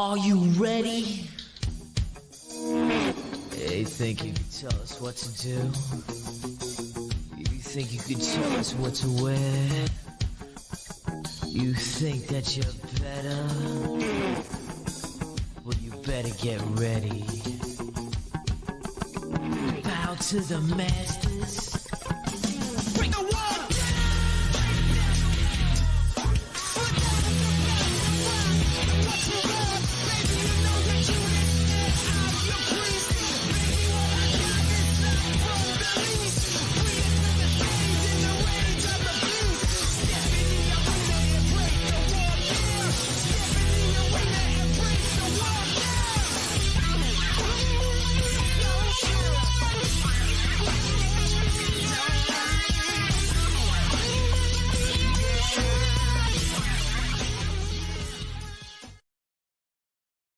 Are you ready? You think you can tell us what to do? You think you can tell us what to wear? You think that you're better? Well, you better get ready. Bow to the masters. Break the wall!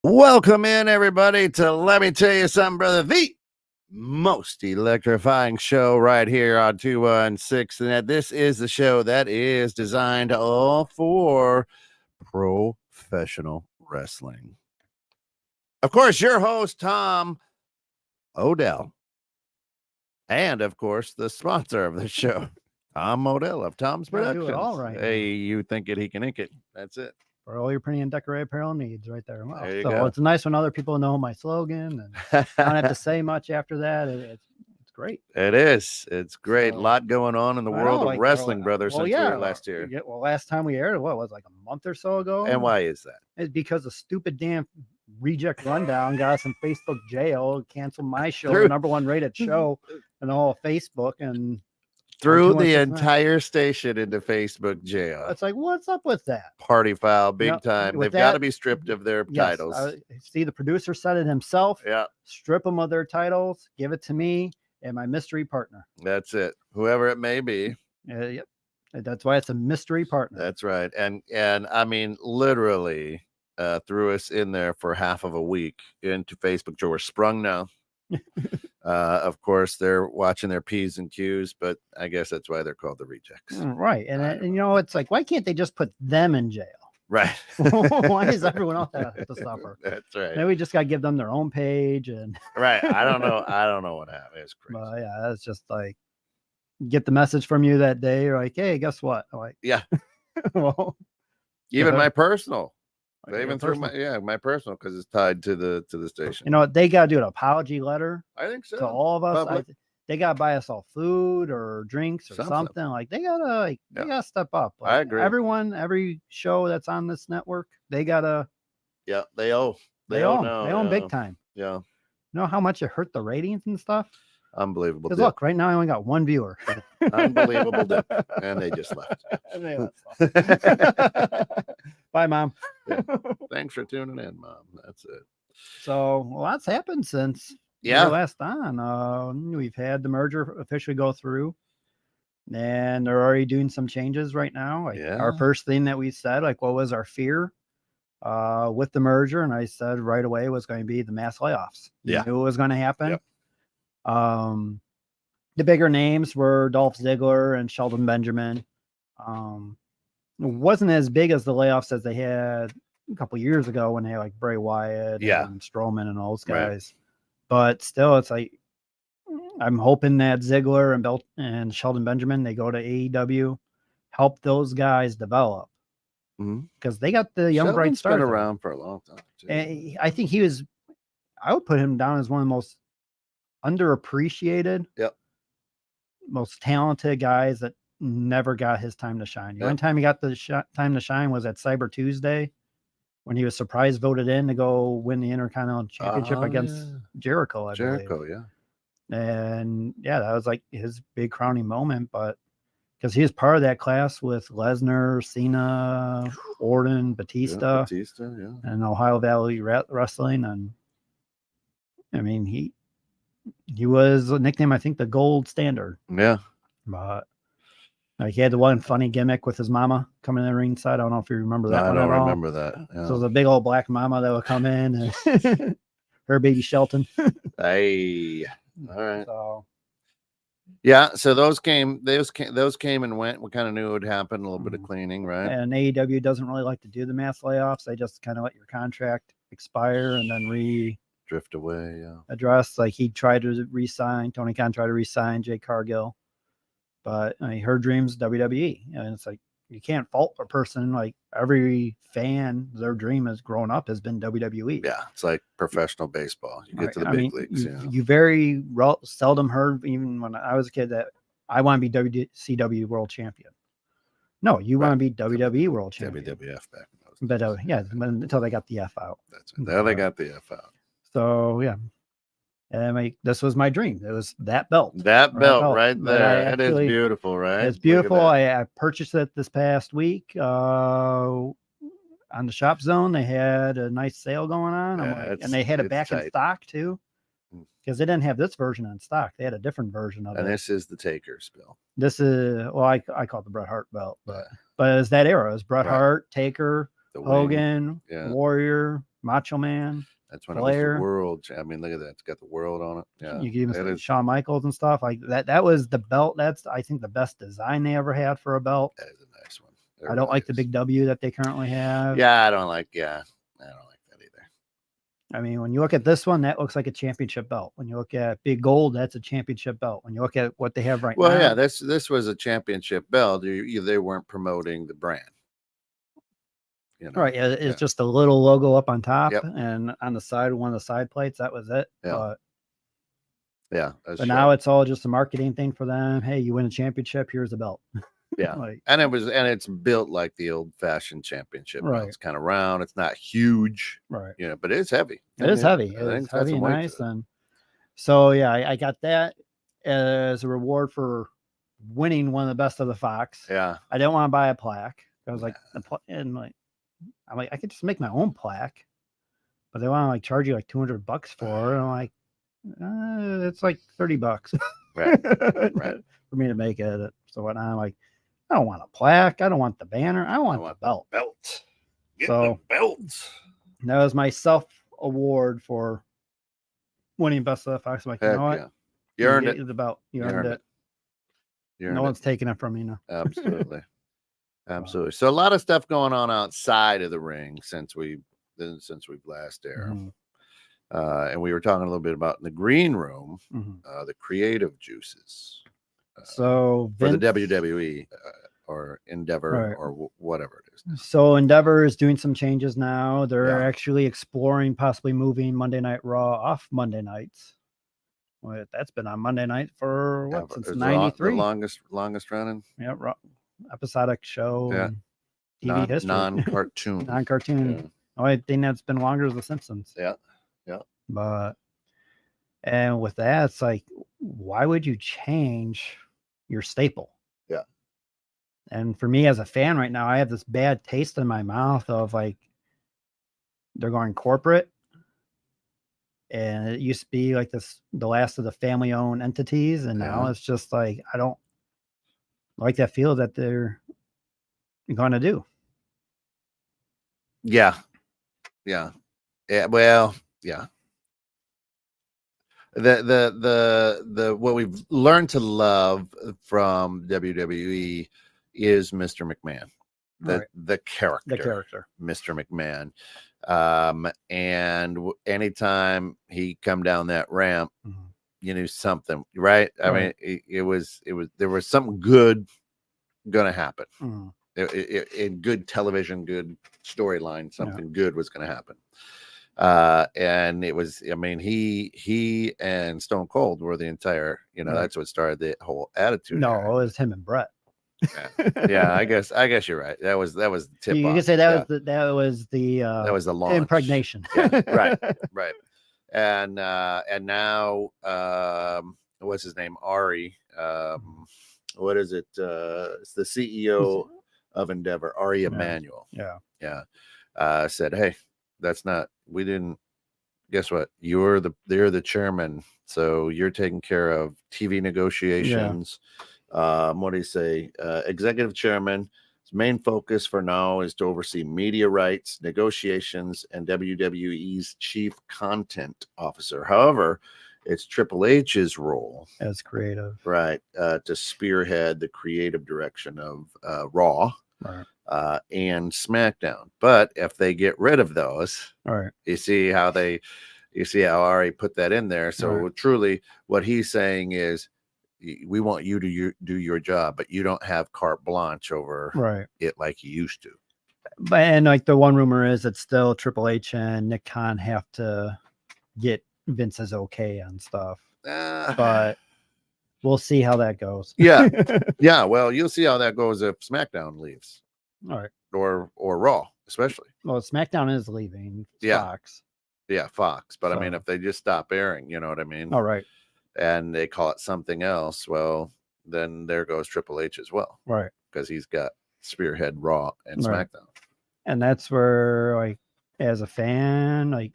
Welcome in, everybody, to Let Me Tell You Something, Brother. The most electrifying show right here on 216. And this is the show that is designed all for professional wrestling. Of course, your host, Tom Odell. And, of course, the sponsor of the show, Tom Odell of Tom's Productions. Do it all right. Hey, you think it, he can ink it. That's it. For all your printing and decorated apparel needs right there. Wow. There you So go. it's nice when other people know my slogan and I don't have to say much after that. It's great. It is. It's great. A So, lot going on in the world of wrestling, brother, since we were last year. Yeah, well, last time we aired, what was it, like a month or so ago? And why is that? It's because the stupid damn Reject Rundown got us in Facebook jail, canceled my show, the #1 rated show, and all of Facebook, and threw the entire station into Facebook jail. It's like, what's up with that? Party foul, big time. They've got to be stripped of their titles. See, the producer said it himself. Yeah. Strip them of their titles, give it to me and my mystery partner. That's it. Whoever it may be. Yep. That's why it's a mystery partner. That's right. And I mean, literally threw us in there for half of a week into Facebook. We're sprung now. Of course, they're watching their P's and Q's, but I guess that's why they're called the rejects. Right. And you know, it's like, why can't they just put them in jail? Right. Why does everyone else have to suffer? That's right. Maybe we just got to give them their own page. And right. I don't know. I don't know what happened. It's crazy. But yeah, it's just like, get the message from you that day. You're like, hey, guess what? I'm like, yeah. Well, even my personal. They Your even threw my personal because it's tied to the station. You know what? They got to do an apology letter. I think so. To all of us. They got to buy us all food or drinks or something. Like they gotta step up. Like, I agree. Every show that's on this network, they gotta. Yeah, they owe. They own big time. Yeah. You know how much it hurt the ratings and stuff? Unbelievable. Because look, right now I only got one viewer. Unbelievable dip. And they just left. Bye, Mom. Yeah. Thanks for tuning in, Mom. That's it. So a lot's happened since we were last on. We've had the merger officially go through, and they're already doing some changes right now. Our first thing that we said, like, what was our fear with the merger? And I said right away was going to be the mass layoffs. We knew it was going to happen. Yep. The bigger names were Dolph Ziggler and Shelton Benjamin. It wasn't as big as the layoffs as they had a couple years ago when they had like Bray Wyatt and Strowman and all those guys. Right. But still, it's like, I'm hoping that Ziggler and Shelton Benjamin, they go to AEW, help those guys develop. Because they got the young bright stars. Been around for a long time. And I think I would put him down as one of the most underappreciated, most talented guys that never got his time to shine. The only time he got the time to shine was at Cyber Tuesday when he was surprise voted in to go win the Intercontinental Championship against Jericho. I believe. And that was like his big crowning moment. But because he was part of that class with Lesnar, Cena, Orton, Batista, and Ohio Valley Wrestling. And I mean, he was a nickname, I think, the gold standard. Yeah. But like, he had the one funny gimmick with his mama coming in the ringside. I don't know if you remember that one. I don't remember that. Yeah. So it was a big old black mama that would come in and her baby Shelton. Hey. All right. So so those came and went. We kind of knew it would happen. A little bit of cleaning, right? And AEW doesn't really like to do the mass layoffs. They just kind of let your contract expire and then drift away. Yeah. address. Like he tried to resign, Tony Khan tried to resign Jade Cargill, but her dreams WWE, and it's like you can't fault a person. Like every fan, their dream has grown up has been WWE. Yeah, it's like professional baseball. You get to the big leagues. You very seldom heard, even when I was a kid, that I want to be WCW World Champion. No, you want to be WWE World Champion. WWF back. But yeah, until they got the F out. That's it. There they got the F out. So yeah, and this was my dream. It was that belt. That belt right there. It is beautiful, right? It's beautiful. I purchased it this past week on the Shop Zone. They had a nice sale going on, and they had it back in stock too, because they didn't have this version in stock. They had a different version of it. And this is the Taker's belt. This is I call it the Bret Hart belt, but it's that era. It's Bret Hart, Taker, Hogan, Warrior, Macho Man. That's when it was the world. I mean, look at that. It's got the world on it. Yeah. You can even Shawn Michaels and stuff like that. That was the belt. That's, I think, the best design they ever had for a belt. That is a nice one. I don't like the big W that they currently have. Yeah, I don't like that either. I mean, when you look at this one, that looks like a championship belt. When you look at Big Gold, that's a championship belt. When you look at what they have right now. Well, yeah, this was a championship belt. They weren't promoting the brand. Right. It's just a little logo up on top and on the side, one of the side plates. That was it. Yeah. But now it's all just a marketing thing for them. Hey, you win a championship. Here's a belt. Yeah. And it's built like the old fashioned championship. Right. It's kind of round. It's not huge. Right. But it's heavy. It is heavy. It's heavy and nice. And so, yeah, I got that as a reward for winning one of the best of the Fox. Yeah. I didn't want to buy a plaque. I was like, I'm like, I could just make my own plaque, but they want to like charge you like $200 for it. And I'm like, it's like $30 right. for me to make it. So what I'm like, I don't want a plaque. I don't want the banner. I want the belt. Get the belt. That was my self award for winning Best of the Fox. I'm like, you know what? You earned it. The belt. You earned it. No one's taking it from me now. Absolutely. Absolutely. So a lot of stuff going on outside of the ring since we've last aired. And we were talking a little bit about in the green room, the creative juices. So for the WWE or Endeavor or whatever it is. So Endeavor is doing some changes now. They're actually exploring possibly moving Monday Night Raw off Monday nights. Well, that's been on Monday night for since '93. The longest running. Yeah, episodic show. TV history. Non-cartoon. Non-cartoon. Yeah. The only thing that's been longer is The Simpsons. Yeah. And with that, it's like, why would you change your staple? Yeah. And for me as a fan right now, I have this bad taste in my mouth of like, they're going corporate. And it used to be like the last of the family owned entities. And now it's just like, I don't like that feel that they're going to do. Yeah. Well, yeah. The what we've learned to love from WWE is Mr. McMahon, the character, Mr. McMahon. And anytime he come down that ramp, you knew something, right? I mean, it was there was something good going to happen. In good television, good storyline, something good was going to happen. And it was, I mean, he and Stone Cold were the entire, that's what started the whole attitude. No, it was him and Bret. Yeah, I guess you're right. That was the tip. You can say that was the launch. Impregnation. Right. And now what's his name? Ari. What is it? It's the CEO of Endeavor, Ari Emanuel. Yeah. Said, hey, we didn't, guess what? They're the chairman. So you're taking care of TV negotiations. What do you say? Executive chairman. His main focus for now is to oversee media rights, negotiations, and WWE's chief content officer. However, it's Triple H's role as creative, right, to spearhead the creative direction of Raw. Right. and SmackDown. But if they get rid of those, Right. you see how Ari put that in there. So Right. truly, what he's saying is, we want you to do your job, but you don't have carte blanche over Right. it like you used to. But and like the one rumor is that still Triple H and Nick Khan have to get Vince's okay on stuff. But we'll see how that goes. Yeah. Yeah. Well, you'll see how that goes if SmackDown leaves. All right. Or Raw, especially. Well, SmackDown is leaving. Yeah. Fox. Yeah, Fox. But So. I mean, if they just stop airing, you know what I mean? All right. And they call it something else, well, then there goes Triple H as well. Right. Because he's got Spearhead Raw and Right. SmackDown. And that's where, like, as a fan, like,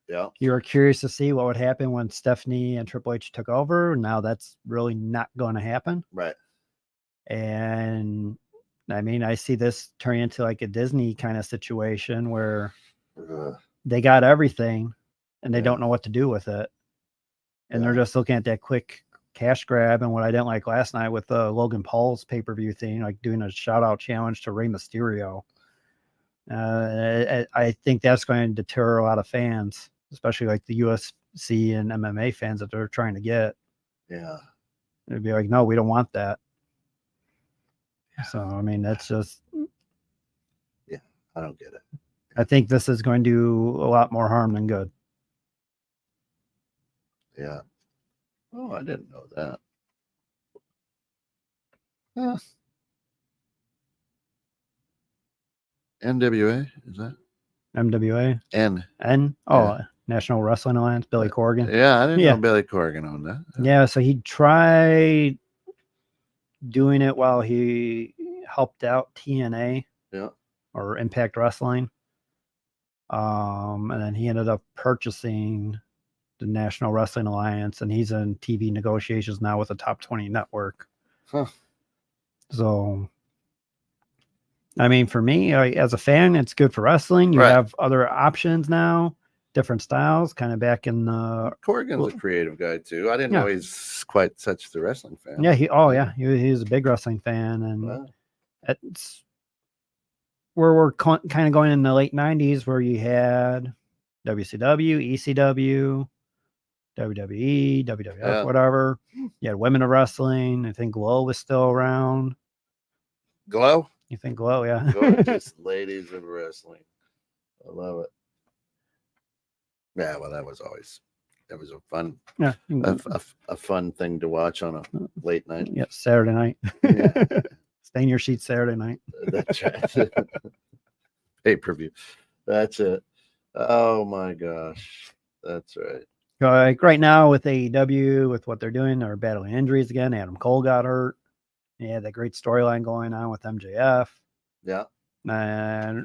yeah, you were curious to see what would happen when Stephanie and Triple H took over. Now that's really not going to happen. Right. And I mean, I see this turning into like a Disney kind of situation where they got everything and they don't know what to do with it. And they're just looking at that quick cash grab. And what I didn't like last night with Logan Paul's pay-per-view thing, like doing a shout-out challenge to Rey Mysterio. I think that's going to deter a lot of fans, especially like the UFC and MMA fans that they're trying to get. Yeah. It'd be like, no, we don't want that. So, I mean, that's just... Yeah, I don't get it. I think this is going to do a lot more harm than good. Yeah. Oh, I didn't know that. Yeah. NWA, is that? MWA? N. Oh, yeah. National Wrestling Alliance, Billy Corgan. Yeah, I didn't know Billy Corgan on that. Yeah, so he tried doing it while he helped out TNA. Yeah. Or Impact Wrestling. And then he ended up purchasing the National Wrestling Alliance, and he's in TV negotiations now with the Top 20 network. Huh. So, I mean, for me, as a fan, it's good for wrestling. You have other options now, different styles, kind of back in the... Corgan's a creative guy, too. I didn't know he's quite such the wrestling fan. Yeah, he's a big wrestling fan, and it's... where we're kind of going in the late 90s where you had WCW, ECW, WWE, WWF, whatever. You had Women of Wrestling. I think Glow was still around. Glow? You think Glow, yeah. Gorgeous ladies of wrestling. I love it. Yeah, well, that was a fun, a fun thing to watch on a late night. Yeah, Saturday night. Yeah. Stain your sheets Saturday night. That's right. Pay-per-view. That's it. Oh my gosh. That's right. Like right now with AEW, with what they're doing, they're battling injuries again. Adam Cole got hurt. He had that great storyline going on with MJF. Yeah. And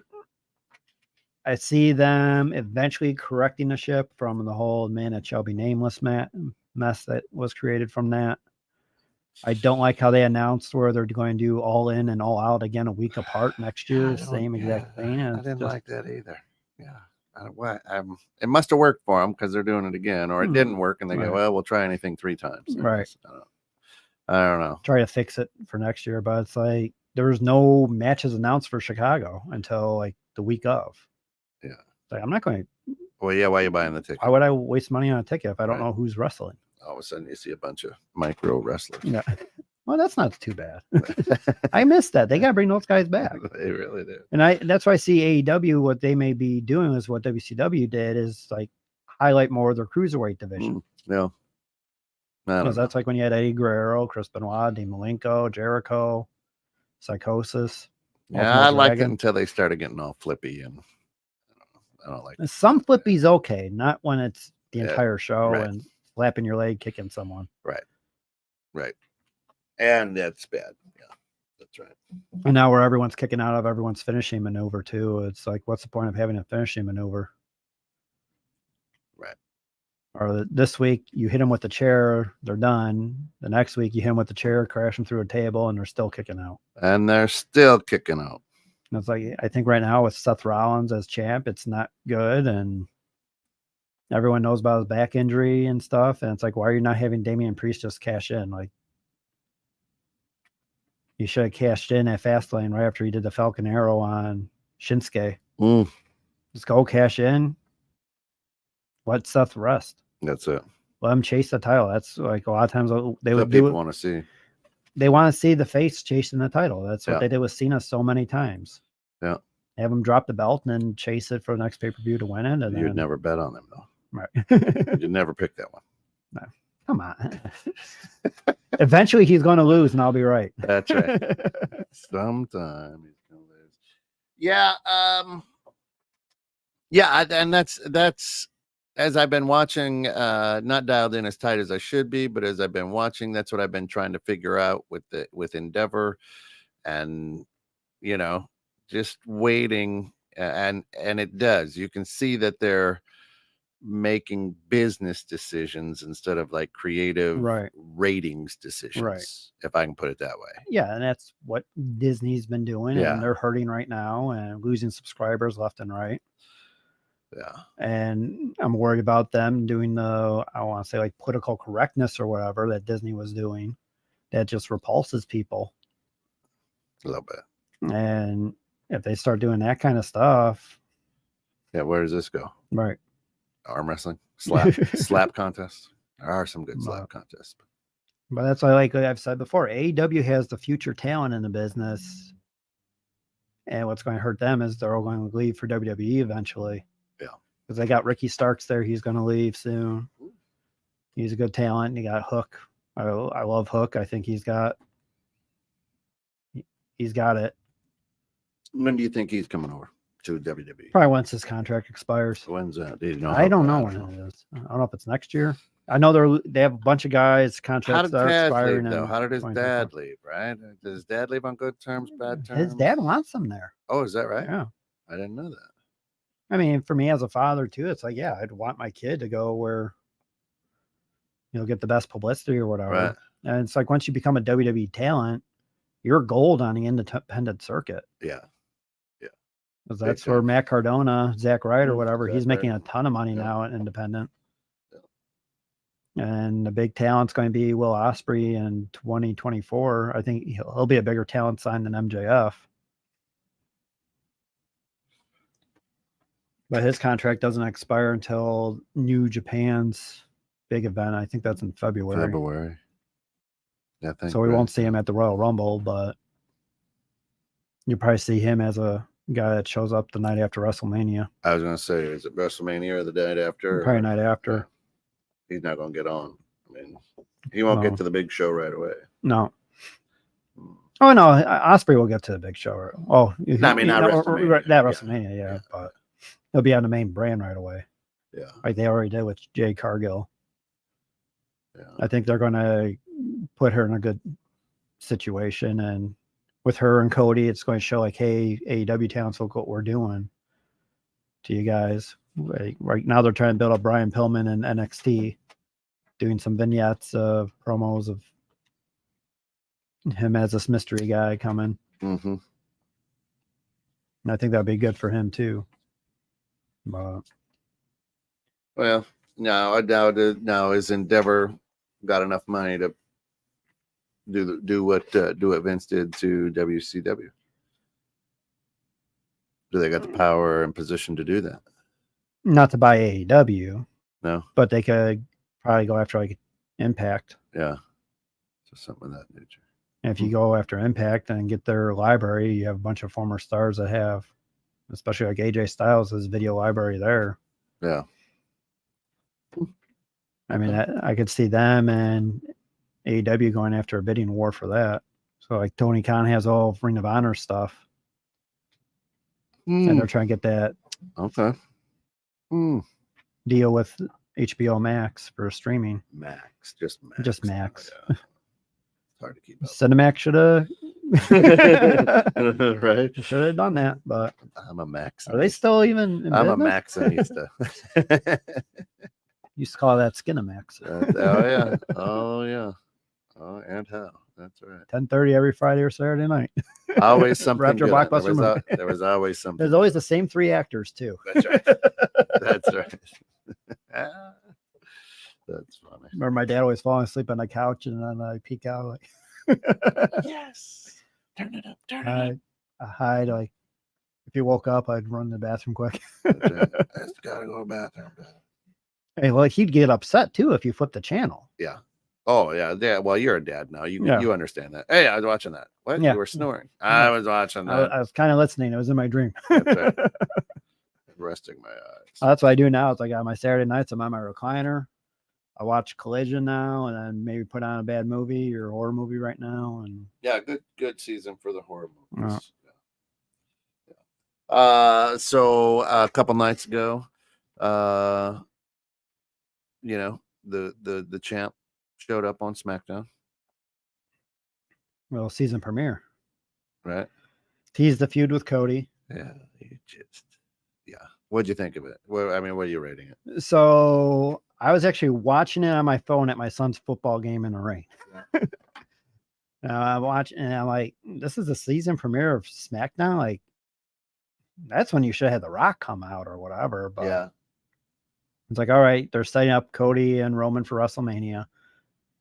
I see them eventually correcting the ship from the whole man that shall be nameless mess that was created from that. I don't like how they announced where they're going to do All In and All Out again a week apart next year. Same exact thing. I didn't like that either. Yeah. It must have worked for them because they're doing it again, or it didn't work, and they go, well, we'll try anything 3 times. Right. I don't know. Try to fix it for next year, but it's like there was no matches announced for Chicago until like the week of. Yeah. Like, I'm not going to. Well, yeah, why are you buying the ticket? Why would I waste money on a ticket if I don't know who's wrestling? All of a sudden, you see a bunch of micro wrestlers. Yeah. Well, that's not too bad. I missed that. They got to bring those guys back. They really do. And that's why I see AEW, what they may be doing is what WCW did is like highlight more of their cruiserweight division. Yeah. Because that's like when you had Eddie Guerrero, Chris Benoit, Dean Malenko, Jericho, Psychosis. Yeah, I liked it until they started getting all flippy, and I don't like it. Some flippy's okay, not when it's the entire show and slapping your leg, kicking someone. Right. And that's bad. Yeah, that's right. And now where everyone's kicking out of everyone's finishing maneuver too. It's like, what's the point of having a finishing maneuver? Right. Or this week you hit them with the chair, they're done. The next week you hit them with the chair, crash them through a table, and they're still kicking out. And they're still kicking out. And it's like, I think right now with Seth Rollins as champ, it's not good, and everyone knows about his back injury and stuff. And it's like, why are you not having Damian Priest just cash in? Like, He should have cashed in at Fastlane right after he did the Falcon Arrow on Shinsuke. Just go cash in. Let Seth rest. That's it. Let him chase the title. That's like a lot of times they would What do people it. want to see. They want to see the face chasing the title. That's what Yeah. they did with Cena so many times. Yeah. Have him drop the belt and then chase it for the next pay-per-view to win it. And You'd then, never bet on them, though. right. You'd never pick that one. No. Come on. Eventually he's going to lose and I'll be right. That's right. Sometime he's going to lose. Yeah. Yeah. And that's as I've been watching, not dialed in as tight as I should be, but as I've been watching, that's what I've been trying to figure out with Endeavor, and just waiting, and it does. You can see that they're making business decisions instead of like creative ratings decisions, if I can put it that way. Yeah, and that's what Disney's been doing, and they're hurting right now and losing subscribers left and right. Yeah. And I'm worried about them doing I want to say like political correctness or whatever that Disney was doing that just repulses people. A little bit. And if they start doing that kind of stuff. Yeah, where does this go? Right. Arm wrestling? Slap contest? There are some good slap contests. But that's why, like I've said before, AEW has the future talent in the business. And what's going to hurt them is they're all going to leave for WWE eventually. Yeah. Because they got Ricky Starks there. He's going to leave soon. He's a good talent. You got Hook. I love Hook. I think he's got it. When do you think he's coming over to WWE? Probably once his contract expires. When's that? I don't know when it is. I don't know if it's next year. I know they have a bunch of guys contracts that are expiring. Leave, though? How did his dad leave? Right? Does his dad leave on good terms, bad terms? His dad wants him there. Oh, is that right? Yeah. I didn't know that. I mean, for me as a father too, it's like, yeah, I'd want my kid to go where get the best publicity or whatever. Right. And it's like once you become a WWE talent, you're gold on the independent circuit. Yeah. Yeah. Because that's where Matt Cardona, Zack Ryder, whatever, he's making a ton of money now at independent. Yeah. And the big talent's going to be Will Ospreay in 2024. I think he'll be a bigger talent sign than MJF. But his contract doesn't expire until New Japan's big event. I think that's in February. Yeah, so we won't see him at the Royal Rumble, but you'll probably see him as a guy that shows up the night after WrestleMania. I was going to say, is it WrestleMania or the night after? Probably night after. He's not going to get on. I mean, he won't get to the big show right away. No. Oh, no. Ospreay will get to the big show. Oh, not WrestleMania. That WrestleMania, yeah. But he'll be on the main brand right away. Yeah. Like they already did with Jade Cargill. Yeah. I think they're going to put her in a good situation, and with her and Cody, it's going to show like, hey, AEW talents, look what we're doing to you guys. Like, right now, they're trying to build up Brian Pillman and NXT, doing some vignettes of promos of him as this mystery guy coming. Mm-hmm. And I think that'd be good for him too. But well, no, I doubt it. Now, is Endeavor got enough money to do what Vince did to WCW? Do they got the power and position to do that? Not to buy AEW. No, but they could probably go after like Impact. Yeah, so something of that nature. And if you go after Impact and get their library, you have a bunch of former stars that have, especially like AJ Styles' video library there. Yeah. I mean, I could see them and AEW going after a bidding war for that. So like Tony Khan has all of Ring of Honor stuff. And they're trying to get that deal with HBO Max for streaming. Just Max. Just Max. Oh, yeah. It's hard to keep up. Cinemax should have right. Should have done that, but I'm a Max. Are they still even in I'm business? a Maxinista. Used to call that Skinamax. Oh yeah. Oh yeah. Oh, and how? That's right. 10:30 every Friday or Saturday night. Always something After good. Blockbuster movie. There was always something. There's always the same three actors too. That's right. That's right. That's funny. Remember my dad always falling asleep on the couch and then I peek out like yes. Turn it up. I hide. Like if you woke up, I'd run to the bathroom quick. That's it. I just gotta go to the bathroom. Hey, well, he'd get upset too if you flipped the channel. Yeah. Oh yeah. Yeah. Well, you're a dad now. You Yeah. you understand that. Hey, I was watching that. What? Yeah. You were snoring. I was watching that. I was kind of listening. It was in my dream. That's right. Resting my eyes. That's what I do now. It's like on my Saturday nights, I'm on my recliner. I watch Collision now, and then maybe put on a bad movie or a horror movie right now. And Yeah, good season for the horror movies. Yeah. So a couple nights ago, you know, the champ showed up on SmackDown, well, season premiere. right? Teased the feud with Cody. Yeah, what'd you think of it? Well, I mean, what are you rating it? So I was actually watching it on my phone at my son's football game in the rain. I watch and I'm like, this is the season premiere of SmackDown. Like, that's when you should have had The Rock come out or whatever. But Yeah, it's like, all right, they're setting up Cody and Roman for WrestleMania.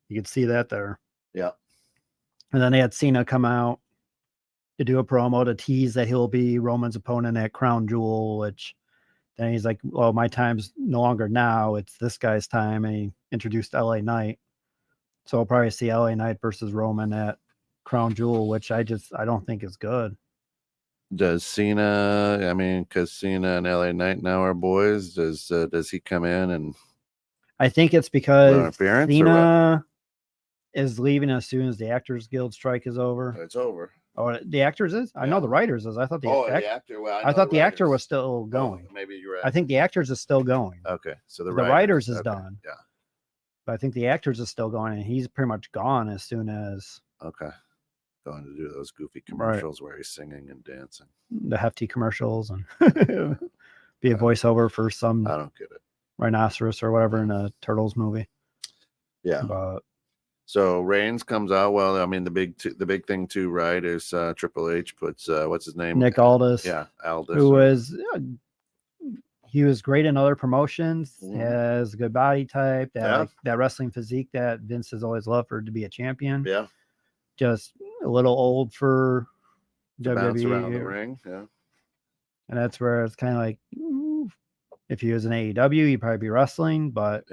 You could see that there. yeah. And then they had Cena come out to do a promo to tease that he'll be Roman's opponent at Crown Jewel, which then he's like, well, my time's no longer now. It's this guy's time. And he introduced LA Knight. So we'll probably see LA Knight versus Roman at Crown Jewel, which I don't think is good. Does Cena? I mean, because Cena and LA Knight now are boys. Does he come in and? I think it's because interference or Cena is leaving as soon as the Actors Guild strike is over. It's over. Oh, the actors is? I know the writers is. I thought the actor. Well, I thought the actor was still going. Oh, maybe you're right. I think the actors is still going. Okay, so the writers is okay. done. Yeah, but I think the actors is still going, and he's pretty much gone as soon as going to do those goofy commercials where he's singing and dancing, the hefty commercials, and be a voiceover for some I don't get it. rhinoceros or whatever in a Turtles movie. Yeah, but so Reigns comes out. Well, I mean, the big thing too, right? Is Triple H puts what's his name? Nick Aldis. Yeah, Aldis, who was he was great in other promotions. Mhm. Has a good body type. That wrestling physique that Vince has always loved for to be a champion. Yeah, just a little old for bounce WWE. around the ring. Yeah, and that's where it's kind of like, if he was in AEW, he'd probably be wrestling, but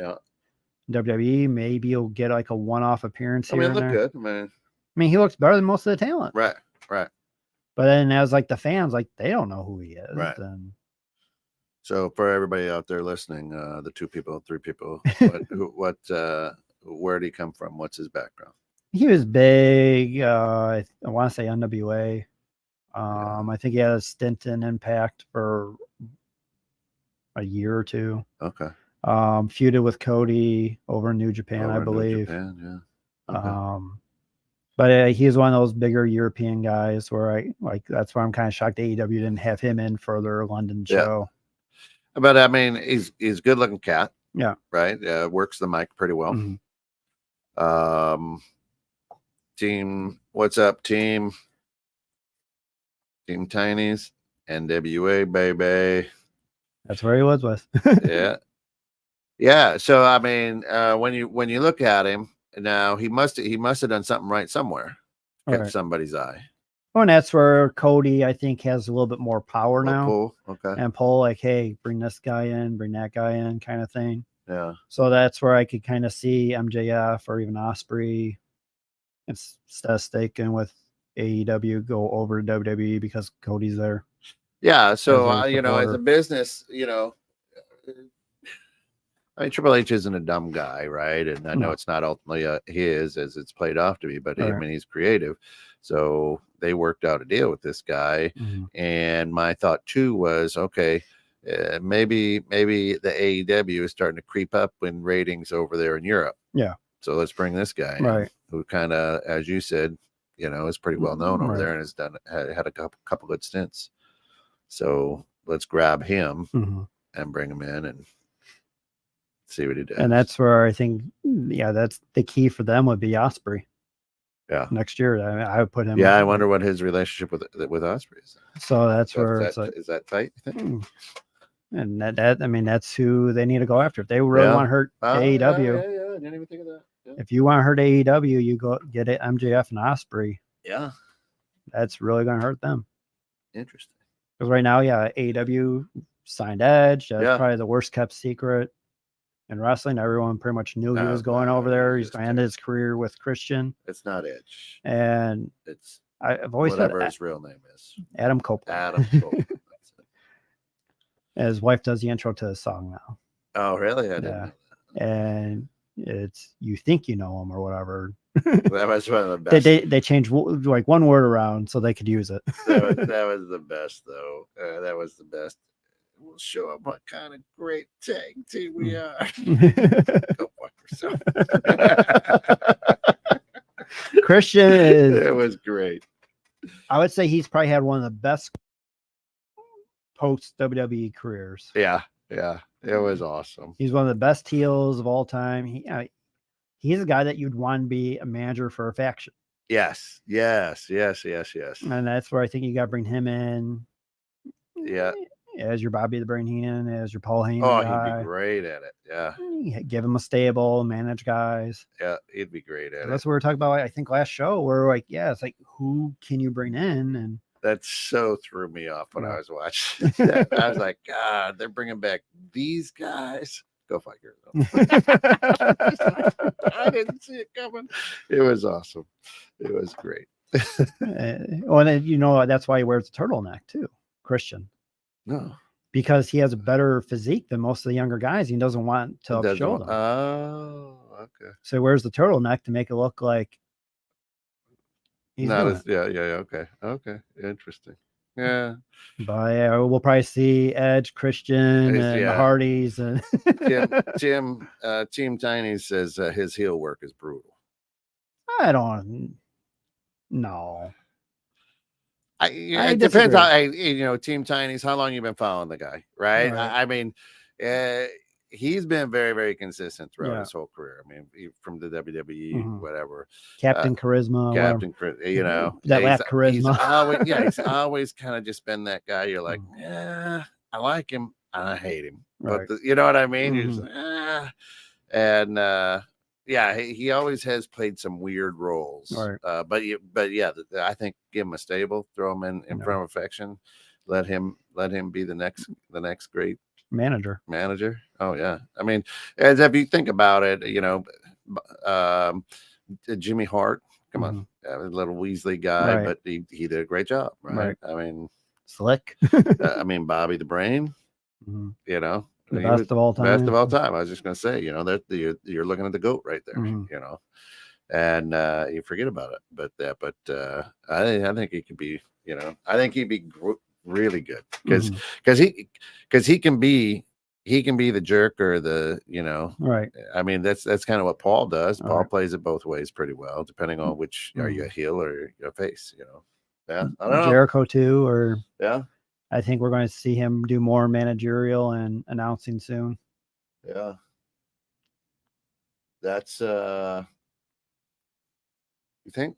WWE, maybe he'll get like a one-off appearance here. I mean, look good. I mean, he looks better than most of the talent. Right. But then as like the fans, like they don't know who he is. Right. And so for everybody out there listening, the 2 people, 3 people, where did he come from? What's his background? he was big. I want to say NWA. I think he had a stint in Impact for a year or 2. Okay. Feuded with Cody over in New Japan, I believe. Japan, yeah. Okay. But he's one of those bigger European guys where that's why I'm kind of shocked AEW didn't have him in for their London show. But I mean, he's a good looking cat. Yeah. Right. Works the mic pretty well. Mm-hmm. Team, what's up, team? Team Tiny's, NWA, baby. That's where he was with. Yeah. So I mean, when you look at him now, he must have done something right somewhere. Catch somebody's eye. Oh, and that's where Cody, I think, has a little bit more power now. Pull. Okay. And pull, like, hey, bring this guy in, bring that guy in, kind of thing. Yeah. So that's where I could kind of see MJF or even Osprey instead of sticking with AEW go over to WWE because Cody's there. Yeah. So as a business, I mean, Triple H isn't a dumb guy, right? And I know it's not ultimately his as it's played off to be, but I mean, he's creative. So they worked out a deal with this guy. Mm-hmm. And my thought too was, okay, maybe the AEW is starting to creep up in ratings over there in Europe. Yeah. So let's bring this guy in, who kind of, as you said, is pretty well known over there and has had a couple good stints. So let's grab him and bring him in and see what he does. And that's where I think, that's the key for them would be Osprey. Yeah. Next year, I would put him. Yeah, I wonder what his relationship with Osprey is. So that's where it's like, is that tight? You think? And that's who they need to go after. If they really want to hurt AEW. Yeah, I didn't even think of that. Yeah. If you want to hurt AEW, you go get it MJF and Osprey. Yeah. that's really going to hurt them. Interesting. Because right now, yeah, AEW signed Edge. That's Yeah. probably the worst kept secret in wrestling. Everyone pretty much knew he was going over there. He's going to end his career with Christian. It's not Edge. And it's I've always whatever said his real name is. Adam Copeland. Adam Copeland. That's it. His wife does the intro to the song now. Oh, really? I didn't know that. And it's You Think You Know Him or whatever. That was one of the best. They changed like one word around so they could use it. that was the best, though. That was the best. We'll show them what kind of great tag team we are. Go fuck yourself. Christian is. It was great. I would say he's probably had one of the best post WWE careers. Yeah, it was awesome. He's one of the best heels of all time. He's a guy that you'd want to be a manager for a faction. Yes. And that's where I think you got to bring him in. Yeah. As your Bobby the Brain Heenan, as your Paul Heyman. Oh, guy. he'd be great at it. Yeah. Give him a stable, manage guys. Yeah, he'd be great at it. That's what we were talking about, I think, last show, where we're like, yeah, it's like, who can you bring in? And that so threw me off when I was watching. I was like, God, they're bringing back these guys. Go fuck yourself. I didn't see it coming. It was awesome. It was great. Well, then, that's why he wears the turtleneck too, Christian. No. Because he has a better physique than most of the younger guys. He doesn't want to upshow them. Oh, okay. So he wears the turtleneck to make it look like he's okay. Interesting. Yeah. But we'll probably see Edge, Christian, and the Hardys. And Team Tiny says his heel work is brutal. I don't know. It depends how Team Tiny's how long you've been following the guy, right? I mean, he's been very, very consistent throughout his whole career. I mean, from the WWE, whatever. Captain Charisma. That last Charisma. He's always kind of just been that guy. You're like, I like him, and I hate him. Right. But you know what I mean? You're just like, and he always has played some weird roles. Right. I think give him a stable, throw him in front of Affection, let him be the next great manager. Oh yeah. I mean, as if you think about it, Jimmy Hart, come on, a little Weasley guy, but he did a great job, right? I mean, slick. I mean, Bobby the Brain, the best of all time. Best of all time. I was just going to say, that you're looking at the GOAT right there, and you forget about it. But I think he could be, I think he'd be really good because he can be the jerk or the, right. I mean, that's kind of what Paul does. Paul plays it both ways pretty well, depending on which are you a heel or a face, Yeah. I don't know. Jericho too, or yeah. I think we're going to see him do more managerial and announcing soon. Yeah. That's you think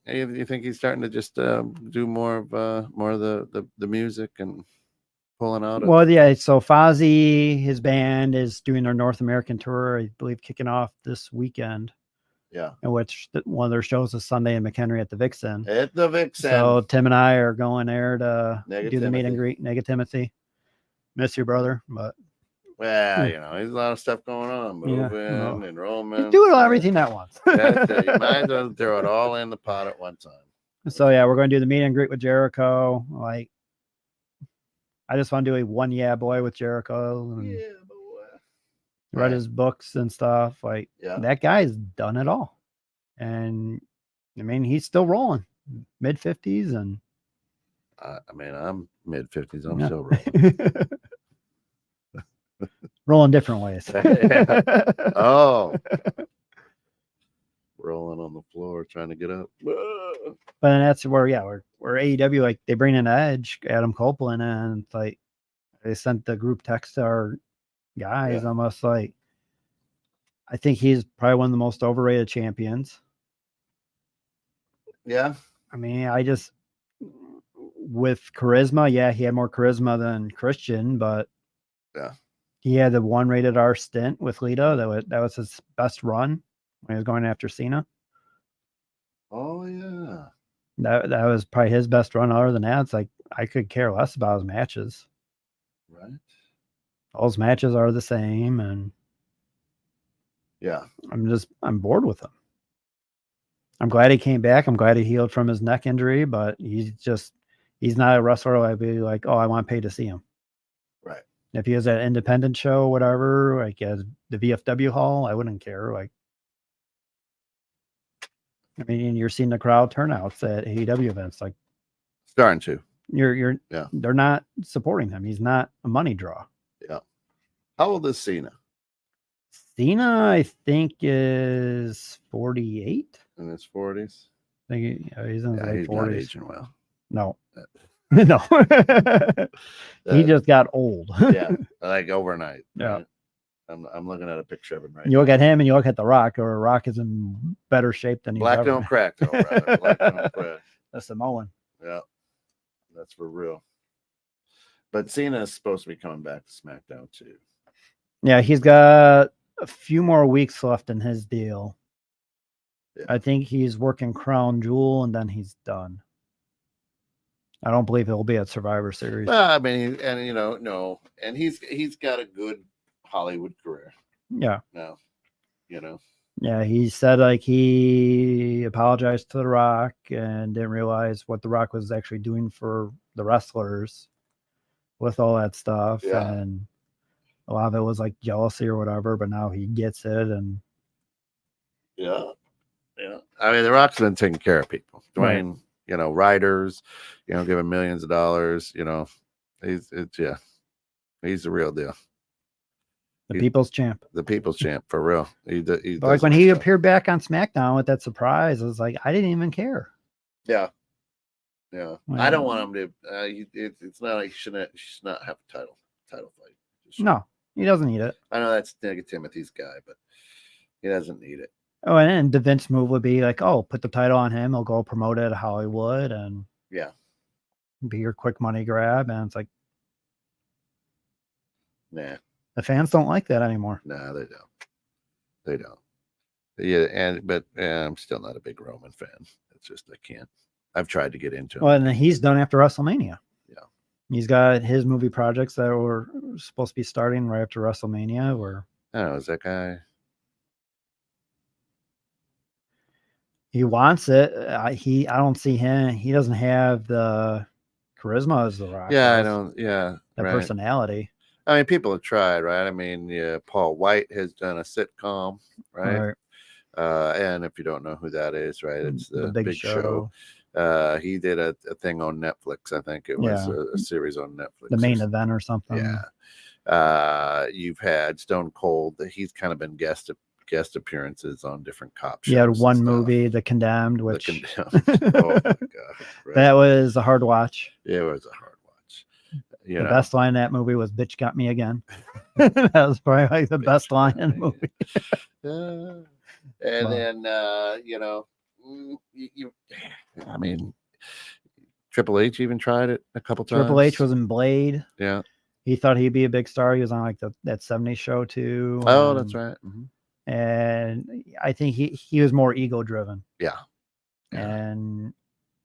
he's starting to just do more of the music and pulling out? Well, yeah. So Fozzy, his band, is doing their North American tour, I believe, kicking off this weekend. Yeah. In which one of their shows is Sunday in McHenry at the Vixen. At the Vixen. So Tim and I are going there to do the meet and greet. Nega Timothy. Miss you, brother. But there's a lot of stuff going on. Moving, enrollment. He's doing everything at once. You might as well throw it all in the pot at one time. So we're going to do the meet and greet with Jericho. Like, I just want to do a one boy with Jericho. And read his books and stuff. Like, that guy's done it all. And I mean, he's still rolling mid-50s. And I mean, I'm mid-50s. I'm still rolling. Rolling different ways. Oh. Rolling on the floor, trying to get up. But that's where AEW, like, they bring in Edge, Adam Copeland, and it's like they sent the group text to our guys, almost like, I think he's probably one of the most overrated champions. Yeah. I mean, with charisma, he had more charisma than Christian, but he had the 1 rated R stint with Lita. That was his best run when he was going after Cena. Oh yeah. That was probably his best run. Other than that, it's like I could care less about his matches. Right. All his matches are the same, and Yeah. I'm bored with him. I'm glad he came back. I'm glad he healed from his neck injury, but he's not a wrestler I'd be like, oh, I want to pay to see him. Right. If he has that independent show, whatever, like as the VFW hall, I wouldn't care. Like, I mean, you're seeing the crowd turnouts at AEW events. Like, Starting to. Yeah. They're not supporting him. He's not a money draw. Yeah. How old is Cena? Cena, I think, is 48. In his 40s. I think he's in his late 40s. Not aging well. No. No. He just got old. Yeah. Like overnight. Yeah. Right? I'm looking at a picture of him right You now. look at him and you look at The Rock, or Rock is in better shape than he's Black ever don't been. crack, though, brother. Black don't crack. The Samoan. Yeah. That's for real. But Cena is supposed to be coming back to SmackDown too. Yeah, he's got a few more weeks left in his deal. Yeah. I think he's working Crown Jewel and then he's done. I don't believe he'll be at Survivor Series. Well, I mean, and no, and he's got a good Hollywood career. Yeah. No, Yeah, he said like he apologized to The Rock and didn't realize what The Rock was actually doing for the wrestlers with all that stuff. Yeah. And a lot of it was like jealousy or whatever, but now he gets it. And yeah. I mean, The Rock's been taking care of people. Dwayne, writers, giving millions of dollars. He's the real deal. The people's champ. The people's champ, for real. But like when he appeared back on SmackDown with that surprise, I was like, I didn't even care. Yeah. Well, I don't want him to. It's not like he should not have a title fight. No, he doesn't need it. I know that's Timothy's guy, but he doesn't need it. Oh, and the Vince move would be like, oh, put the title on him. He'll go promote it at Hollywood and be your quick money grab. And it's like, nah. The fans don't like that anymore. No, they don't. Yeah, but I'm still not a big Roman fan. It's just I can't. I've tried to get into him. Well, and then he's done after WrestleMania. Yeah. He's got his movie projects that were supposed to be starting right after WrestleMania. Where I don't know, is that guy? He wants it. I don't see him. He doesn't have the charisma as The Rock. Yeah, I don't. Yeah, the personality. I mean, people have tried, right? I mean, Paul White has done a sitcom, right? And if you don't know who that is, right, it's the Big Show. He did a thing on Netflix. I think it was a series on Netflix. The Main Event or something. Yeah. You've had Stone Cold. He's kind of been guest appearances on different cop shows. He had one movie, The Condemned, which oh my God, right. That was a hard watch. It was a hard watch. The best line in that movie was "Bitch got me again." That was probably like the best line in the movie. And then I mean, Triple H even tried it a couple times. Triple H was in Blade. Yeah, he thought he'd be a big star. He was on like that '70s show too. Oh, that's right. Mm-hmm. And I think he was more ego driven. Yeah. And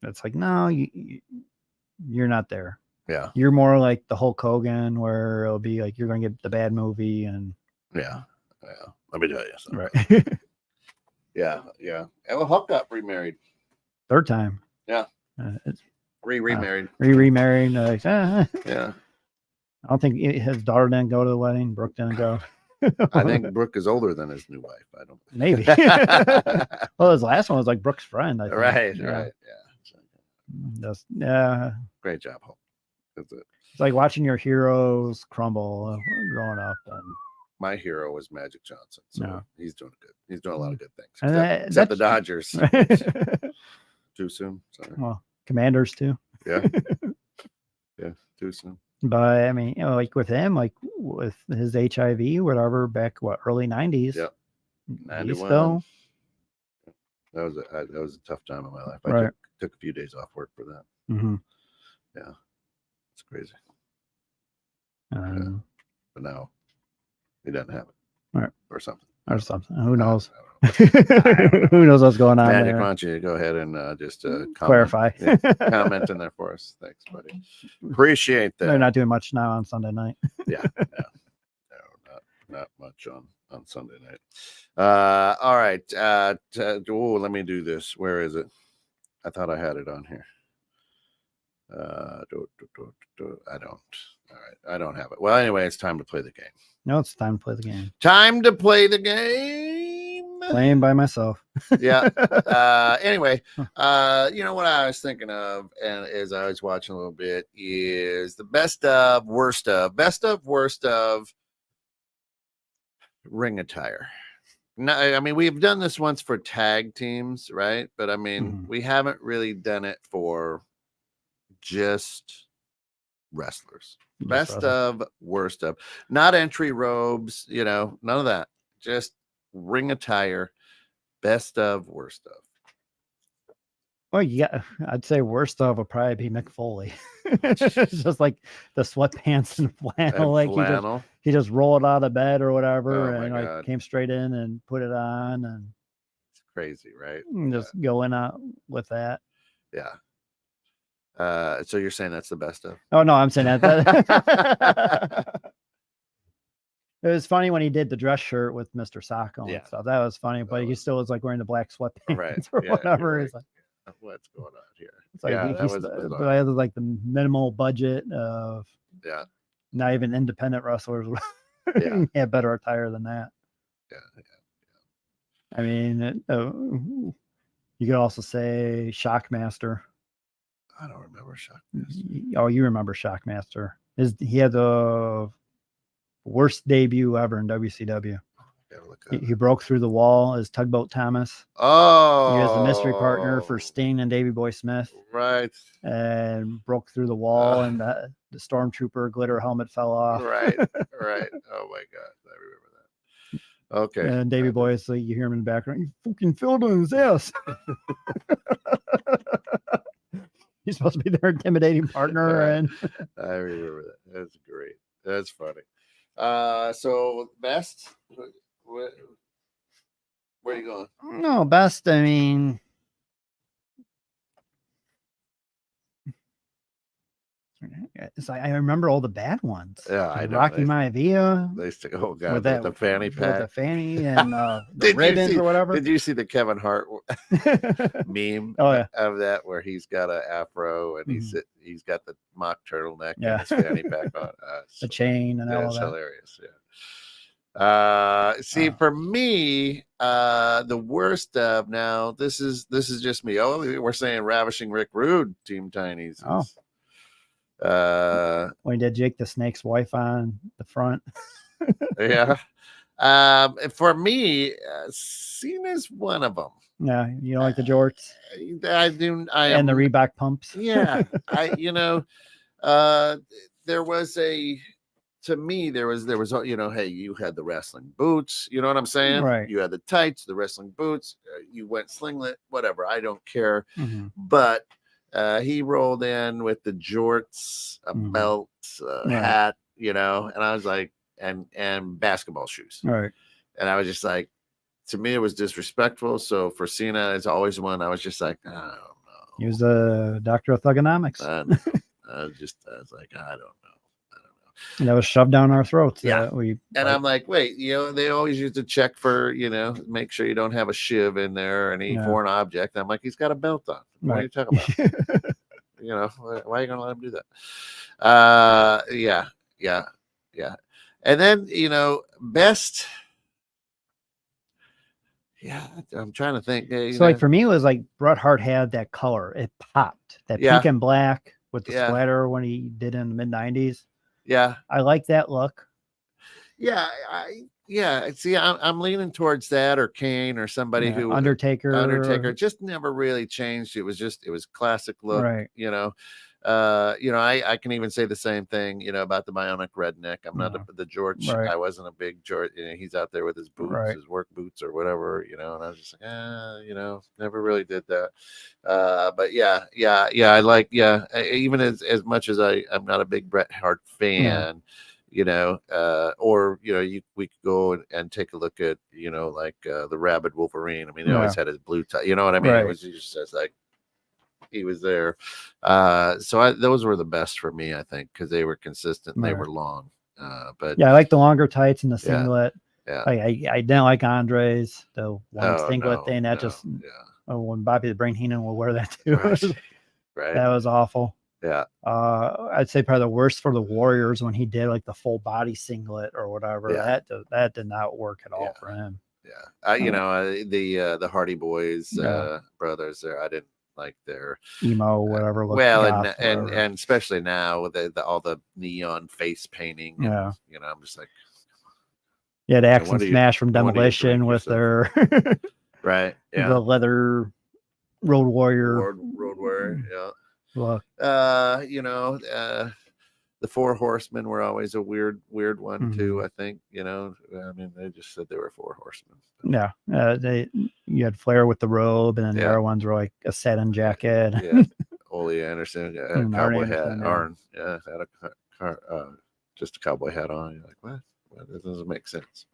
it's like, no, you're not there. Yeah. You're more like the Hulk Hogan, where it'll be like you're going to get the bad movie. And yeah. Let me tell you something. Right. Yeah. And well, Hulk got remarried. Third time. Yeah. Remarried. Remarried. Yeah. I don't think his daughter didn't go to the wedding. Brooke didn't go. I think Brooke is older than his new wife. I don't. Maybe. Well, his last one was like Brooke's friend. I think. Right. Yeah. Great job, Hulk. That's it. It's like watching your heroes crumble growing up. And my hero was Magic Johnson. So he's doing good. He's doing a lot of good things. And except the Dodgers. Too soon. Sorry. Well, Commanders too. Yeah. Yeah. Too soon. But I mean, like with him, like with his HIV, whatever, back early '90s. Yep. 91. Still. That was a tough time in my life. I took a few days off work for that. Mm-hmm. Yeah. It's crazy. But now he doesn't have it. Right. Or something. or something. Who knows? Who knows what's going on Magic, there? why don't you go ahead and just comment, Clarify. comment in there for us. Thanks, buddy. Appreciate that. They're not doing much now on Sunday night. Yeah, no, not much on Sunday night. All right. Let me do this. Where is it? I thought I had it on here. I don't. All right, I don't have it. Well, anyway, it's time to play the game. No, it's time to play the game. Time to play the game. Playing by myself. Yeah. Anyway, you know what I was thinking of, and as I was watching a little bit, is the best of, worst of ring attire. No, I mean, we've done this once for tag teams, right? But I mean, we haven't really done it for just wrestlers. Best of, worst of, not entry robes, none of that. Just ring attire. Best of, worst of. Well, yeah, I'd say worst of would probably be Mick Foley. It's just like the sweatpants and flannel, And he just rolled out of bed or whatever, Oh, and like came straight in and put it on, and it's crazy, right? Just going out with that. Yeah. So you're saying that's the best of? Oh no, I'm saying that. It was funny when he did the dress shirt with Mr. Sacco and stuff. That was funny, but he still was like wearing the black sweatpants or whatever. It's like, what's going on here? It's like but I had like the minimal budget of not even independent wrestlers had better attire than that. I mean, you could also say Shockmaster. I don't remember Shockmaster. Oh, you remember Shockmaster? He had the worst debut ever in WCW. He broke through the wall as Tugboat Thomas. Oh, he was the mystery partner for Sting and Davey Boy Smith. Right. And broke through the wall, and the Stormtrooper glitter helmet fell off. Right. Oh my God, I remember that. Okay. And Davey Boy is like, you hear him in the background. He fucking filled on his ass. He's supposed to be their intimidating partner, and I remember that. That's great. That's funny. So best. Where are you going? No, best. I mean, it's like I remember all the bad ones. Yeah, I know. Rocky Maivia. They stick. Oh God, with the fanny pack, with the fanny and the ribbons or whatever. Did you see the Kevin Hart meme? Of that where he's got an afro and he's got the mock turtleneck and his fanny pack on. The chain and all that. Hilarious. See, for me, the worst of now. This is just me. Oh, we're saying Ravishing Rick Rude, Team Tiny's. When he did Jake the Snake's wife on the front. Yeah. For me, Cena's one of them. Yeah, you don't like the jorts? I do. And the Reebok pumps. Yeah. There was to me, there was, hey, you had the wrestling boots, you know what I'm saying? Right. You had the tights, the wrestling boots, you went slinglet, whatever. I don't care. But he rolled in with the jorts, a belt, hat, and I was like, and basketball shoes. Right. And I was just like, to me, it was disrespectful. So for Cena, it's always one. I was just like, I don't know. He was the doctor of thugonomics. I was like, I don't know. And that was shoved down our throats. Yeah. I'm like, wait, they always used to check for, make sure you don't have a shiv in there or any foreign object. I'm like, he's got a belt on. What are you talking about? Why are you going to let him do that? Yeah. And then, best. Yeah, I'm trying to think. Like for me, it was like Bret Hart had that color. It popped. That pink and black with the sweater when he did in the mid-90s. Yeah, I like that look. Yeah, See, I'm leaning towards that or Kane or somebody who Undertaker just never really changed. It was classic look. Right. I can even say the same thing. About the Bionic Redneck. I'm not the George. Right. I wasn't a big George. He's out there with his boots, his work boots or whatever. And I was just like, never really did that. But I like even as much as I'm not a big Bret Hart fan. or we could go and take a look at like the Rabid Wolverine. I mean, he always had his blue tie. You know what I mean? It was just like he was there. So those were the best for me, I think, because they were consistent and they were long. But I like the longer tights and the singlet. Yeah. I didn't like Andre's the one singlet thing. That when Bobby the Brain Heenan will wear that too. Right. That was awful. Yeah. I'd say probably the worst for the Warriors when he did like the full body singlet or whatever. Yeah. That did not work at all for him. Yeah. The Hardy Boys brothers there, I didn't like their emo whatever. And especially now with all the neon face painting. And, I'm just like. Yeah, the Axe and Smash from Demolition with their right. Yeah. The leather Road Warrior. Road Warrior. Yeah. Look. The Four Horsemen were always a weird one too. I think I mean, they just said they were Four Horsemen. Yeah. You had Flair with the robe, and then the other ones were like a satin jacket. Yeah. Ole Anderson, cowboy hat. Arn, had just a cowboy hat on. You're like, what? That doesn't make sense.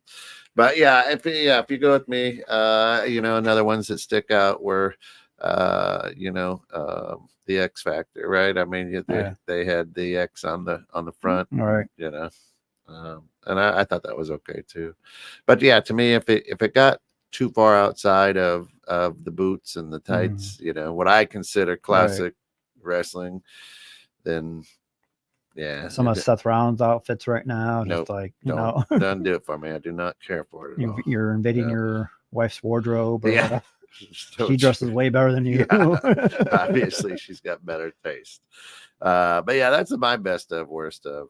But if you go with me, another ones that stick out were the X Factor, right? I mean, they had the X on the front, right? And I thought that was okay too. But to me, if it got too far outside of the boots and the tights, what I consider classic wrestling, then some of Seth Rollins' outfits right now, just don't do it for me. I do not care for it at all. You're invading your wife's wardrobe. She dresses way better than you. Obviously, she's got better taste. But that's my best of worst of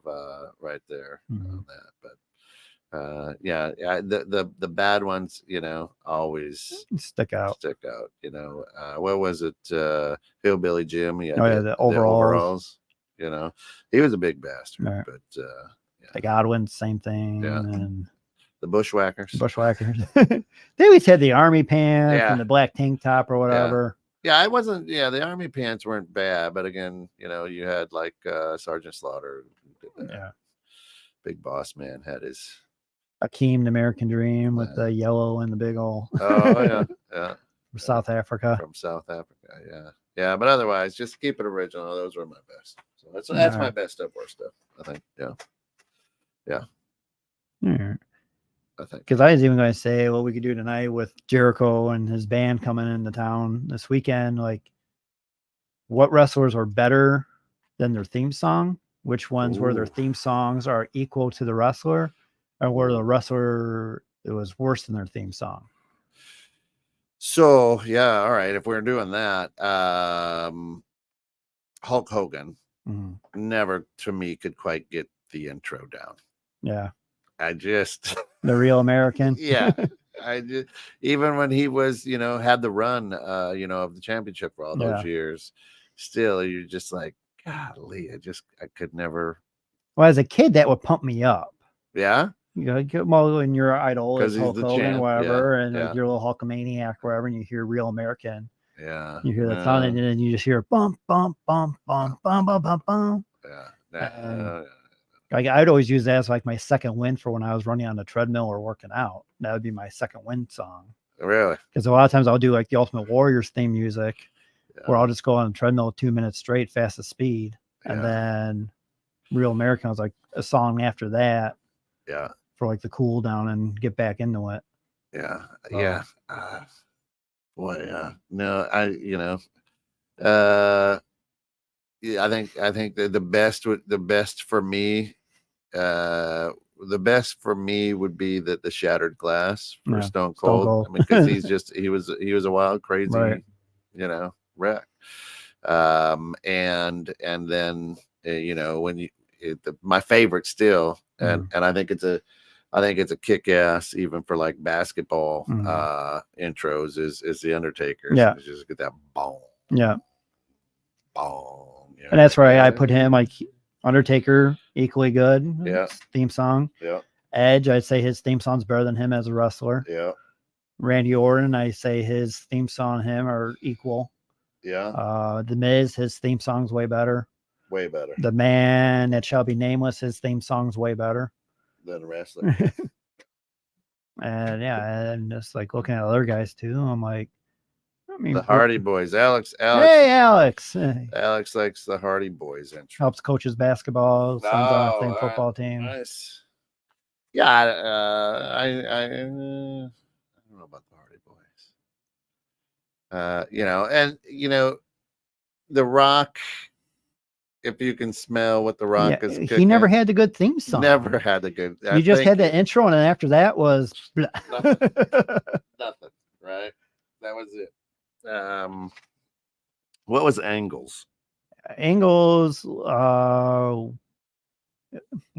right there on that. But the bad ones, always stick out. What was it? Hillbilly Jim. The overalls. He was a big bastard. But the Godwin, same thing. And the Bushwhackers. They always had the army pants and the black tank top or whatever. I wasn't. The army pants weren't bad, but again, you had like Sergeant Slaughter. Big Boss Man had his Akeem, the American Dream, with the yellow and the big old. From South Africa. From South Africa, yeah. But otherwise, just keep it original. Those were my best. So that's my best of worst stuff, I think. Yeah. I think, because I was even going to say what we could do tonight with Jericho and his band coming into town this weekend. Like, what wrestlers are better than their theme song? Which ones where their theme songs are equal to the wrestler, or where the wrestler it was worse than their theme song? So all right. If we're doing that, Hulk Hogan never to me could quite get the intro down. I just the Real American. I just, even when he was had the run of the championship for all those years, still you're just like, golly, I could never. Well, as a kid, that would pump me up. When your idol is Hulk Hogan, whatever, and like you're a little Hulkamaniac, wherever, and you hear Real American. You hear that song, and then you just hear bump, bump, bump, bump, bump, bump, bump, bump. I'd always use that as like my second win for when I was running on the treadmill or working out. That would be my second win song. Really? Because a lot of times I'll do like the Ultimate Warriors theme music, where I'll just go on the treadmill 2 minutes straight, fastest speed, and then Real American was like a song after that. For like the cool down and get back into it. I think that the best for me, the best for me would be the Shattered Glass for Stone Cold. I mean, because he was a wild, crazy, wreck. And then when my favorite still, and I think it's a kick ass even for like basketball intros is the Undertaker. Just get that boom. Boom. And that's where I put him, like Undertaker, equally good. Theme song. Edge, I'd say his theme song's better than him as a wrestler. Randy Orton, I say his theme song and him are equal. The Miz, his theme song's way better. Way better The Man That Shall Be Nameless, his theme song's way better. than a wrestler. And yeah, and just like looking at other guys too, I'm like, I mean, The Hardy Boys. Alex. Hey, Alex. Hey. Alex likes the Hardy Boys intro. Helps coaches basketball. Son's on the same football team. Nice. Yeah, I don't know about the Hardy Boys. The Rock. If you can smell what the Rock is cooking. He never had the good theme song. Never had the good. You just had the intro, and then after that was nothing. Right? That was it. What was Angles? Angles, well,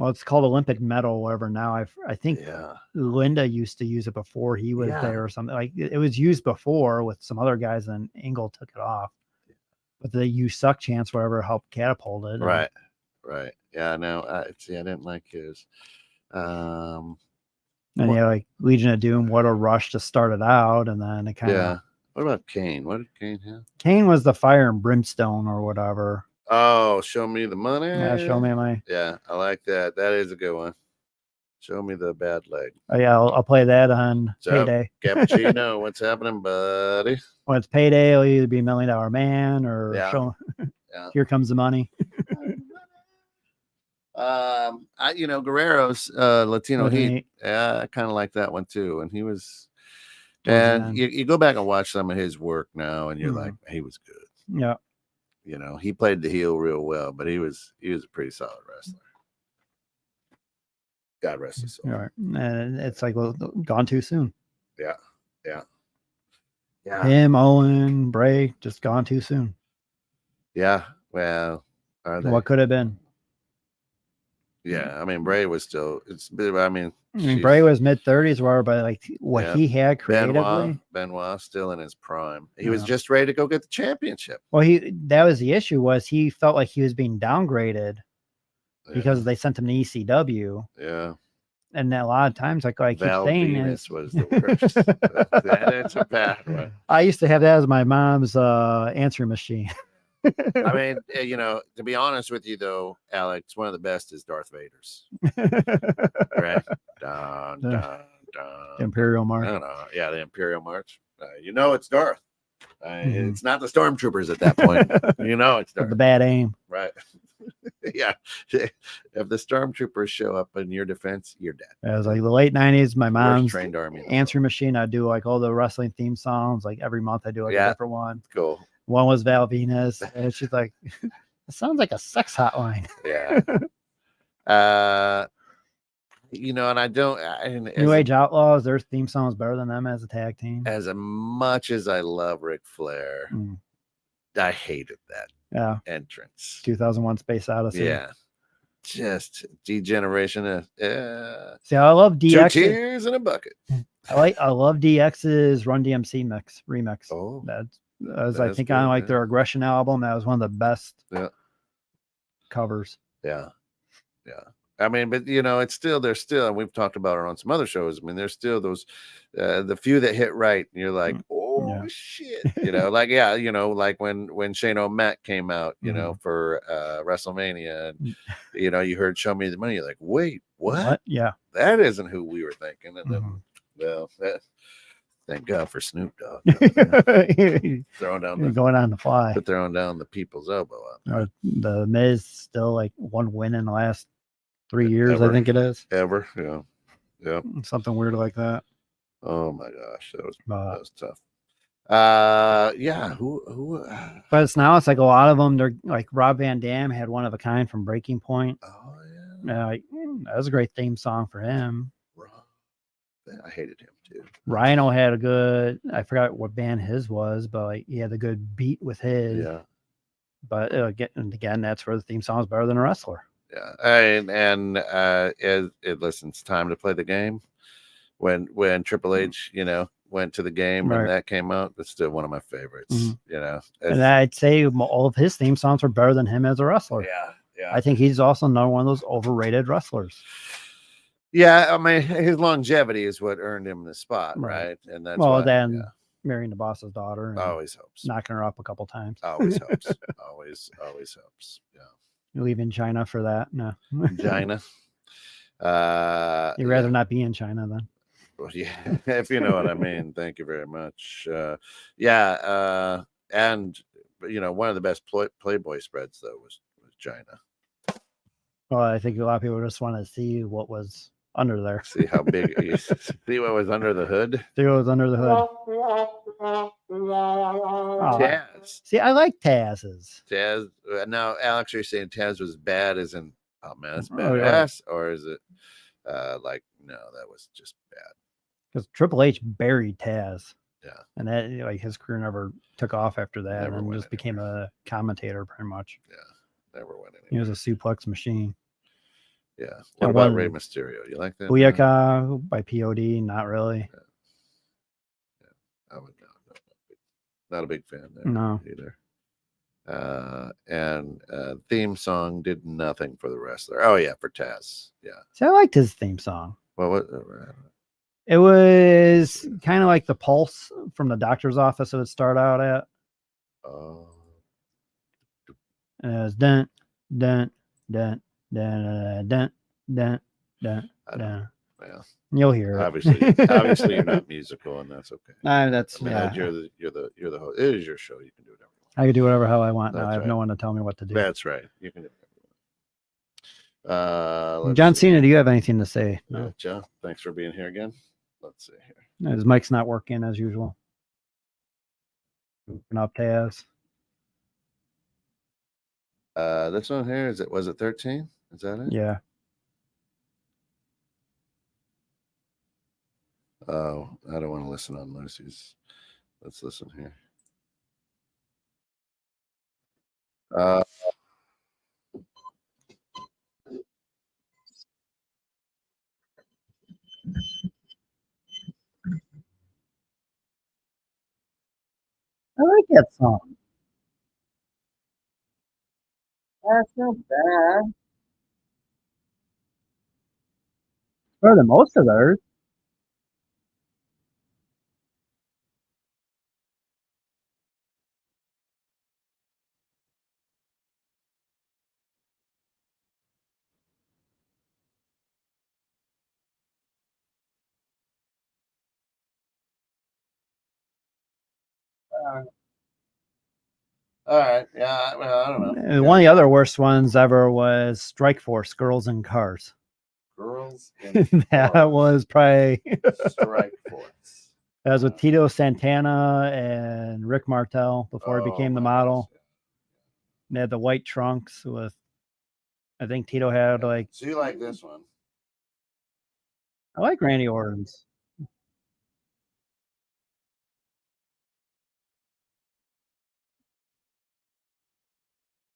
it's called Olympic metal, whatever. Now I think Linda used to use it before he was there or something. Like it was used before with some other guys, and Angle took it off. But the "You Suck" chants, whatever, helped catapult it. Right. Yeah, no, I didn't like his. And like Legion of Doom, what a rush to start it out, and then it kind of. Yeah. What about Kane? What did Kane have? Kane was the Fire and Brimstone or whatever. Oh, Show Me the Money. Yeah, Show Me Money. Yeah, I like that. That is a good one. Show Me the Bad Leg. Oh yeah, I'll play that on Payday. Cappuccino, what's happening, buddy? When it's Payday, it'll either be $1 Million Man or Here Comes the Money. Guerrero's Latino Heat. Yeah, I kind of like that one too. And he was. And you go back and watch some of his work now, and you're like, he was good. Yeah. He played the heel real well, but he was a pretty solid wrestler. God rest his soul. All right. And it's like, well, gone too soon. Yeah. Him, Owen, Bray, just gone too soon. Yeah. Well, are they? What could have been? Yeah. I mean, Bray was still, Bray was mid-30s, but like what he had creatively. Benoit still in his prime. He was just ready to go get the championship. Well, that was the issue, was he felt like he was being downgraded because they sent him to ECW. Yeah. And a lot of times, like I keep saying, Venus was the worst. That's a bad one. I used to have that as my mom's answering machine. I mean, to be honest with you, though, Alex, one of the best is Darth Vader's. Right? Dun, dun, dun, Imperial March. Yeah, the Imperial March. It's Darth. It's not the stormtroopers at that point. It's Darth. The bad aim. Right. Yeah. If the stormtroopers show up in your defense, you're dead. It was like the late 90s. My mom's trained army answering machine. I do like all the wrestling theme songs. Like every month I do like a different one. Cool. One was Val Venus, and she's like, "It sounds like a sex hotline." Yeah. And I don't. New Age Outlaws, their theme song is better than them as a tag team. As much as I love Ric Flair, I hated that entrance. 2001: Space Odyssey. Yeah. Just degeneration. See, I love DX. 2 tears in a bucket. I love DX's Run DMC remix. Oh, I think on like their Aggression album, that was one of the best covers. Yeah. I mean, but it's still, there's still, and we've talked about it on some other shows. I mean, there's still those the few that hit right, and you're like, oh shit, like like when Shane O'Mac came out, for WrestleMania, and you heard "Show Me the Money," you're like, wait, what? Yeah, that isn't who we were thinking. And then, thank God for Snoop Dogg. Going on the fly, but throwing down the people's elbow up. The Miz still like one win in the last 3 years, I think it is. Ever, yeah. Something weird like that. Oh my gosh, that was tough. Who? But it's like a lot of them. They're like Rob Van Dam had One of a Kind from Breaking Point. Oh yeah. That was a great theme song for him. I hated him too. Rhino had a good. I forgot what band his was, but like he had a good beat with his. Yeah. But again, that's where the theme song is better than a wrestler. Yeah, and listen, it's time to play the game. When Triple H, went to the game and that came out, that's still one of my favorites. And I'd say all of his theme songs are better than him as a wrestler. Yeah. I think he's also another one of those overrated wrestlers. Yeah, I mean, his longevity is what earned him the spot, right? And that's marrying the boss's daughter. And always helps. Knocking her up a couple times. Always helps. always helps. Yeah. You leave in China for that? No. China. You'd rather not be in China then. Well, yeah, if you know what I mean. Thank you very much. And one of the best Playboy spreads though was China. Well, I think a lot of people just want to see what was under there. See how big. You see what was under the hood. See what was under the hood. Taz. See, I like Taz's. Taz. Now, Alex, are you saying Taz was bad? As in, oh man, that's Oh, badass, or is it like no, that was just bad? Because Triple H buried Taz. Yeah. And that like his career never took off after that, Never and went just became a commentator pretty much. Yeah, never went anywhere. He was a suplex machine. Yeah. What And about one- Rey Mysterio? You like that? Booyaka by POD, not really. I would not a big fan there No. either. And theme song did nothing for the wrestler. Oh yeah, for Taz. Yeah. See, I liked his theme song. Well, what? It was kind of like the pulse from the doctor's office it would start out at. And it was dun dun dun dun dun dun dun dun. Yeah. You'll hear it. Obviously, you're not musical, and that's okay. That's I mean, yeah. you're the host. It is your show. You can do whatever you want. I can do whatever hell I want now. That's I have right. no one to tell me what to do. That's right. You can do whatever you want. John Cena, do you have anything to say? No. John, thanks for being here again. Let's see here. His mic's not working as usual. Open up Taz. This one here was it 13? Is that it? Yeah. Oh, I don't want to listen on Lucy's. Let's listen here. I like that song. That's not bad. Better than most of theirs. All right. Yeah. Well, I don't know. One of the other worst ones ever was Strike Force, Girls in Cars. Girls in That Cars. was probably Strike Force. That was with Tito Santana and Rick Martel before he became the model. They had the white trunks with, I think Tito had like. So you like this one? I like Randy Orton's.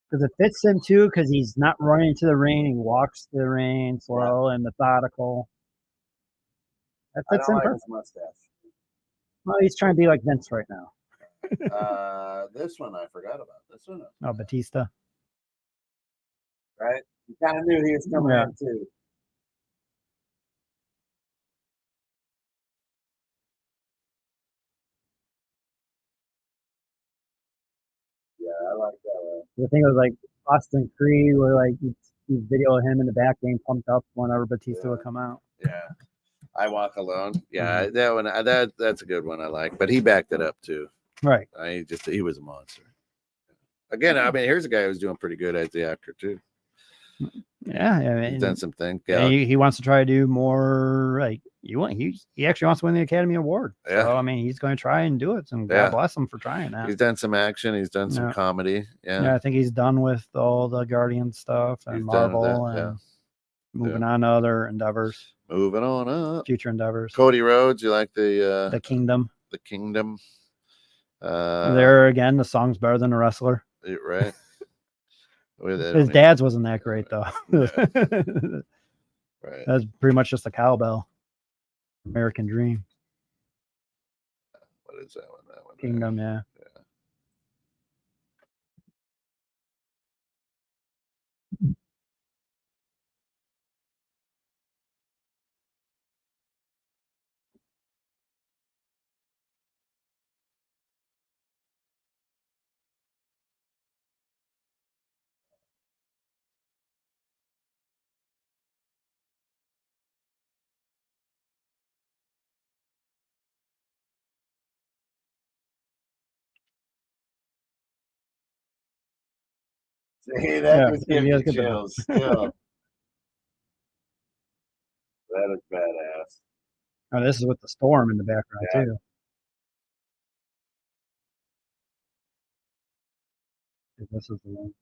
Because it fits him too, because he's not running to the ring. He walks to the ring slow and methodical. That fits him perfect. Mustache. Well, he's trying to be like Vince right now. This one I forgot about. This one. Oh, Batista. Right? You kind of knew he was coming in too. Yeah, I like that one. The thing was like Austin Creed, where like you video of him in the back getting pumped up whenever Batista would come out. Yeah. I Walk Alone. Yeah, that one. That's a good one. I like, but he backed it up too. Right. He was a monster. Again, I mean, here's a guy who's doing pretty good as the actor too. Yeah, I mean, He's done some things. Yeah, he wants to try to do more. Like he actually wants to win the Academy Award. Yeah. So I mean, he's going to try and do it. And God bless him for trying that. He's done some action. He's done some comedy. Yeah, I think he's done with all the Guardian stuff and Marvel and moving on to other endeavors. Moving on up. Future endeavors. Cody Rhodes, you like the Kingdom. The Kingdom. There again, the song's better than the wrestler. Right. His dad's wasn't that great though. Right. That's pretty much just a cowbell. American Dream. What is that one? That one. Kingdom, yeah. See, that Yeah, just and gives he you does get the- chills. Still, that is badass. Oh, this is with the storm in the background Yeah. too. This is the one.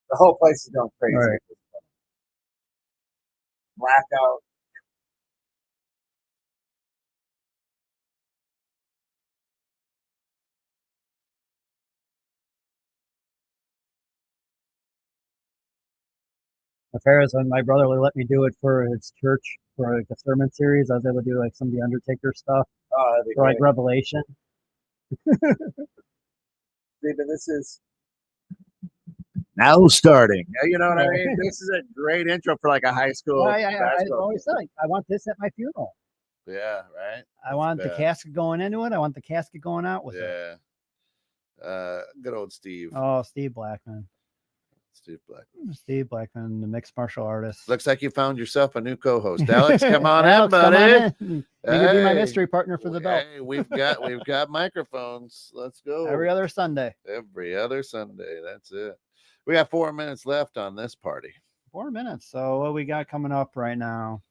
The whole place is going crazy. Right. Blackout. The Ferris and my brother let me do it for his church for like a sermon series. I was able to do like some of the Undertaker stuff Oh, that'd be for like great. Revelation. See, but this is now starting. You know what I mean? This is a great intro for like a high school. Well, I basketball always said like, I want this at my funeral. team. Yeah, right. I want the casket going into it. I want the casket going out with it. Yeah. Good old Steve. Oh, Steve Blackman. Steve Blackman, the mixed martial artist. Looks like you found yourself a new co-host. Alex, come on Alex, in, buddy. come on in. You can be my Hey. mystery partner for the belt. Hey, we've got microphones. Let's go. Every other Sunday. Every other Sunday. That's it. We got 4 minutes left on this party. 4 minutes. So what we got coming up right now?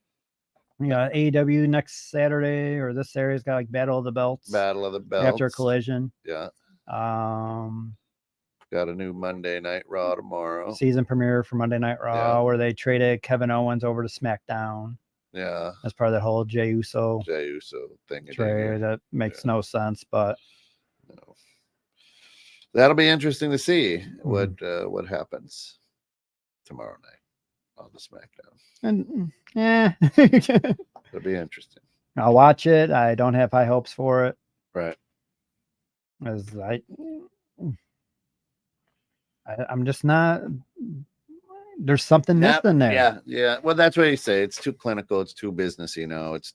We got AEW next Saturday, or this Saturday's got like Battle of the Belts. Battle of the Belts. After Collision. Yeah. Got a new Monday Night Raw tomorrow. Season premiere for Monday Night Raw, where they traded Kevin Owens over to SmackDown. Yeah. As part of that whole Jey Uso thing. Trade. That makes no sense, but no. That'll be interesting to see what happens tomorrow night on the SmackDown. And yeah, it'll be interesting. I'll watch it. I don't have high hopes for it. Right. As I'm just not. There's something missing there. Yeah. Well, that's what you say. It's too clinical. It's too business. You know. It's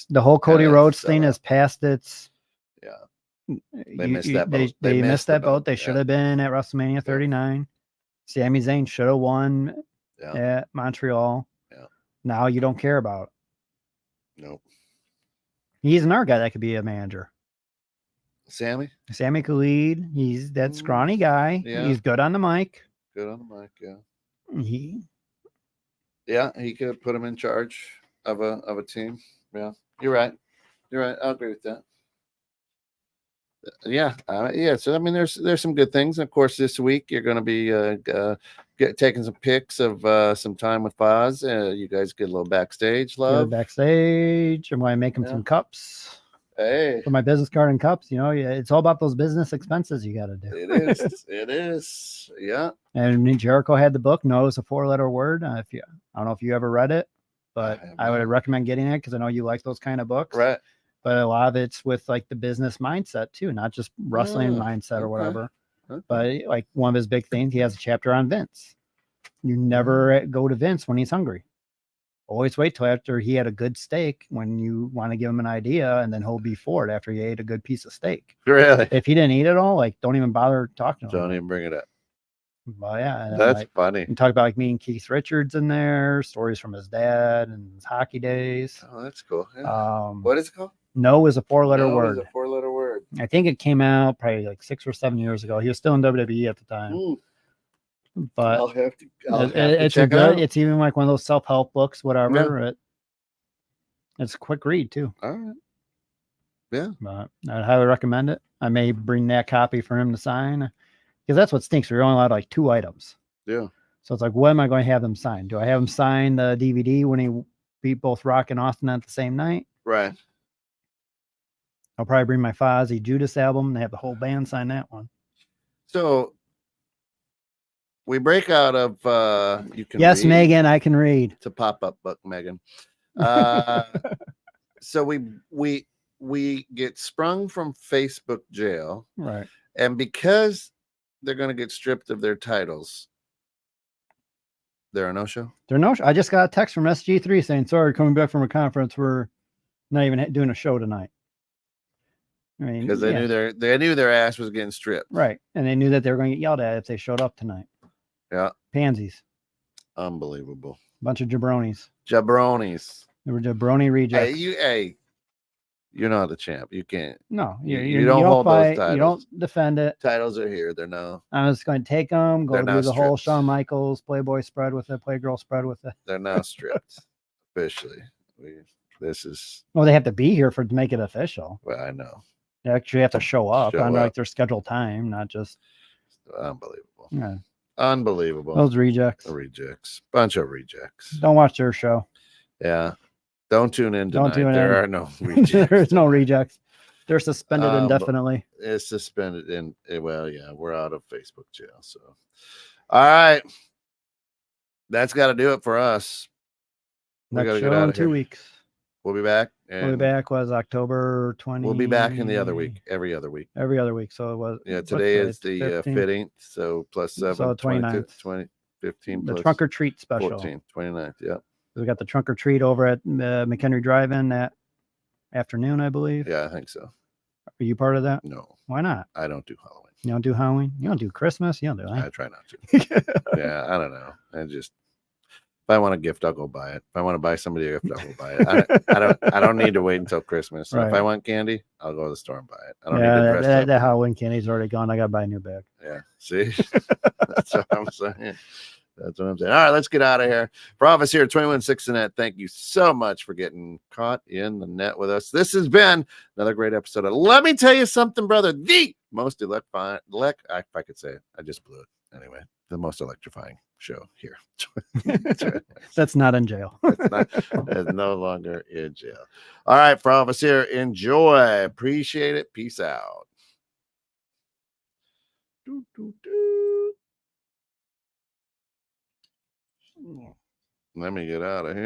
the whole Cody Rhodes thing is past its. Yeah. They missed that boat. They missed that boat. They should have been at WrestleMania 39. Sami Zayn should have won at Montreal. Yeah. Now you don't care about it. Nope. He's another guy that could be a manager. Sammy could lead. He's that scrawny guy. Yeah. He's good on the mic. Good on the mic, yeah. He could put him in charge of a team. Yeah, you're right. I'll agree with that. Yeah. So I mean, there's some good things. And of course, this week you're going to be taking some pics of some time with Foz. You guys get a little backstage love. Backstage. I'm going to make him some cups. Hey, for my business card and cups, it's all about those business expenses you got to do. It is. Yeah. And Jericho had the book. No, it's a 4-letter word. I don't know if you ever read it, but I would recommend getting it because I know you like those kind of books. Right. But a lot of it's with like the business mindset too, not just wrestling mindset or whatever. Okay. But like one of his big things, he has a chapter on Vince. You never go to Vince when he's hungry. Always wait till after he had a good steak when you want to give him an idea, and then he'll be for it after he ate a good piece of steak. Really? If he didn't eat it all, like don't even bother talking to him. Don't even bring it up. Well, yeah. That's funny. And talk about like meeting Keith Richards in there, stories from his dad and his hockey days. Oh, that's cool. Yeah. What is it called? No is a 4-letter word. Is a 4-letter word. I think it came out probably like 6 or 7 years ago. He was still in WWE at the time. But I'll have to it's check it out. It's even like one of those self-help books, whatever. Yeah. It's a quick read too. All right. Yeah. But I'd highly recommend it. I may bring that copy for him to sign because that's what stinks. We're only allowed like 2 items. Yeah. So it's like, what am I going to have them sign? Do I have him sign the DVD when he beat both Rock and Austin at the same night? Right. I'll probably bring my Fozzy Judas album. They have the whole band sign that one. So we break out of you can yes, read. Megan, I can read. It's a pop-up book, Megan. So we get sprung from Facebook jail, right? And because they're going to get stripped of their titles, they're a no-show. They're no. I just got a text from SG3 saying, "Sorry, coming back from a conference. We're not even doing a show tonight." I mean, because they knew their ass was getting stripped, right? And they knew that they were going to get yelled at if they showed up tonight. Yeah, pansies. Unbelievable. Bunch of jabronis. Jabronis. They were jabroni rejects. Hey, You're not the champ. You can't. No, You don't hold those fight. titles. You don't defend it. Titles are here. They're no. I'm just going to take them, go They're do not the whole stripped. Shawn Michaels Playboy spread with it, Playgirl spread with it. They're now stripped officially. This is. Well, they have to be here to make it official. Well, I know. They actually have to show up on Show like up. their scheduled time, not just Unbelievable. yeah. Unbelievable. Those rejects. Rejects. Bunch of rejects. Don't watch their show. Yeah. Don't tune in tonight. Don't tune There in. are no rejects. There's no rejects. They're suspended indefinitely. It's suspended in. Well, yeah, we're out of Facebook jail. So, all right. That's got to do it for us. We Next got to get show out in of 2 here. weeks. We'll be back. We'll be back was October 20. We'll be back in the other week, every other week. Every other week. So it was. Yeah, today is the 15th? 15th. So plus 7, So 22, 29th. 20, 15 The plus trunk or treat special. 14, 29th. Yeah. We got the trunk or treat over at McHenry Drive-In that afternoon, I believe. Yeah, I think so. Are you part of that? No, Why not? I don't do Halloween. You don't do Halloween? You don't do Christmas? You don't do I anything. try not to. Yeah, I don't know. If I want a gift, I'll go buy it. If I want to buy somebody a gift, I'll go buy it. I don't need to wait until Christmas. So Right. If I want candy, I'll go to the store and buy it. I don't need to Yeah, dress that up. Halloween candy's already gone. I got to buy a new bag. Yeah. See? That's what I'm saying. That's what I'm saying. All right, let's get out of here. Brotha here, 21.6 Net. Thank you so much for getting caught in the net with us. This has been another great episode of Let Me Tell You Something, Brother. The most electrifying, if I could say it, I just blew it. Anyway, the most electrifying show here. That's not in jail. It's no longer in jail. All right, Brotha here. Enjoy. Appreciate it. Peace out. Let me get out of here.